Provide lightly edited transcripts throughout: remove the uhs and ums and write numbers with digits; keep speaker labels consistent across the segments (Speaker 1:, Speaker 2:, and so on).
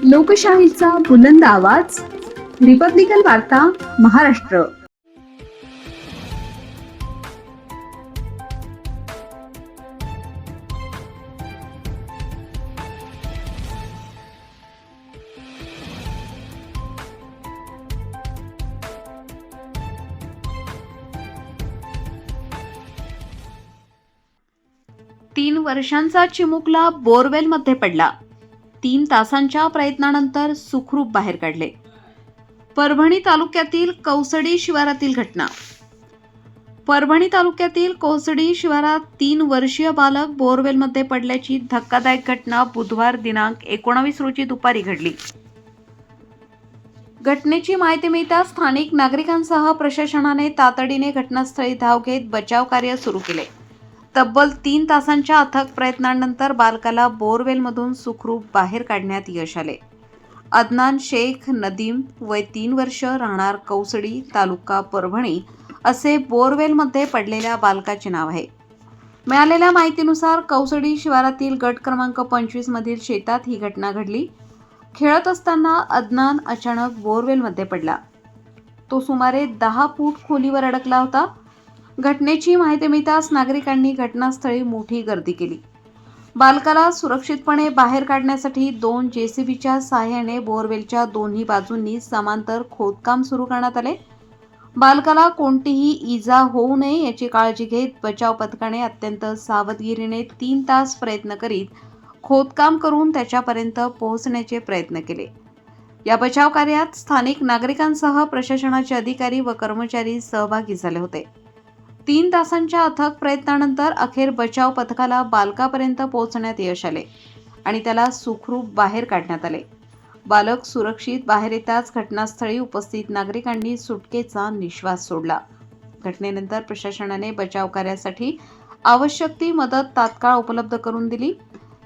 Speaker 1: लोकशाहीचा बुलंद आवाज, रिपब्लिकन वार्ता महाराष्ट्र. तीन वर्षांचा चिमुकला बोरवेलमध्ये पडला. 3 तासांच्या प्रयत्नानंतर सुखरूप बाहेर काढले. परभणी तालुक्यातील कौसडी शिवारातील घटना. परभणी तालुक्यातील कौसडी शिवारात 3 वर्षीय बालक बोरवेलमध्ये पडल्याची धक्कादायक घटना बुधवार दिनांक 19 रोजी दुपारी घडली. घटनेची माहिती मिळताच स्थानिक नागरिकांसह प्रशासनाने तातडीने घटनास्थळी धाव घेत बचाव कार्य सुरू केले. तब्बल 3 तासांच्या अथक प्रयत्नांनंतर बालकाला बोरवेलमधून सुखरूप बाहेर काढण्यात यश आले. अदनान शेख नदीम, वय 3 वर्ष, राहणार कौसडी, तालुका परभणी असे बोरवेलमध्ये पडलेल्या बालकाचे नाव आहे. मिळालेल्या माहितीनुसार कौसडी शिवारातील गट क्रमांक 25 मधील शेतात ही घटना घडली. खेळत असताना अदनान अचानक बोरवेलमध्ये पडला. तो सुमारे 10 फूट खोलीवर अडकला होता. घटनेची माहिती मिळताच नागरिकांनी घटनास्थळी मोठी गर्दी केली. बालकाला सुरक्षितपणे बाहेर काढण्यासाठी 2 JCBच्या सहाय्याने बोरवेलच्या दोन्ही बाजूंनी समांतर खोदकाम सुरू करण्यात आले. बालकाला कोणतीही इजा होऊ नये याची काळजी घेत बचाव पथकाने अत्यंत सावधगिरीने 3 तास प्रयत्न करीत खोदकाम करून त्याच्यापर्यंत पोहोचण्याचे प्रयत्न केले. या बचाव कार्यात स्थानिक नागरिकांसह प्रशासनाचे अधिकारी व कर्मचारी सहभागी झाले होते. 3 तासांच्या अथक प्रयत्नानंतर अखेर बचाव पथकाला बालकापर्यंत पोहोचण्यात यश आले आणि त्याला सुखरूप बाहेर काढण्यात आले. बालक सुरक्षित बाहेर येताच घटनास्थळी उपस्थित नागरिकांनी सुटकेचा निश्वास सोडला. घटनेनंतर प्रशासनाने बचाव कार्यासाठी आवश्यक ती मदत तात्काळ उपलब्ध करून दिली.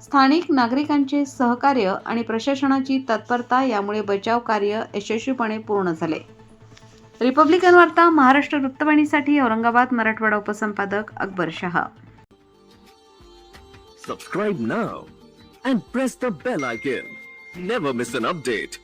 Speaker 1: स्थानिक नागरिकांचे सहकार्य आणि प्रशासनाची तत्परता यामुळे बचाव कार्य यशस्वीपणे पूर्ण झाले. रिपब्लिकन वार्ता Maharashtra वृत्तवाहिनीसाठी Aurangabad Marathwada उपसंपादक Akbar Shah.
Speaker 2: Subscribe now and press the bell icon. Never miss an update.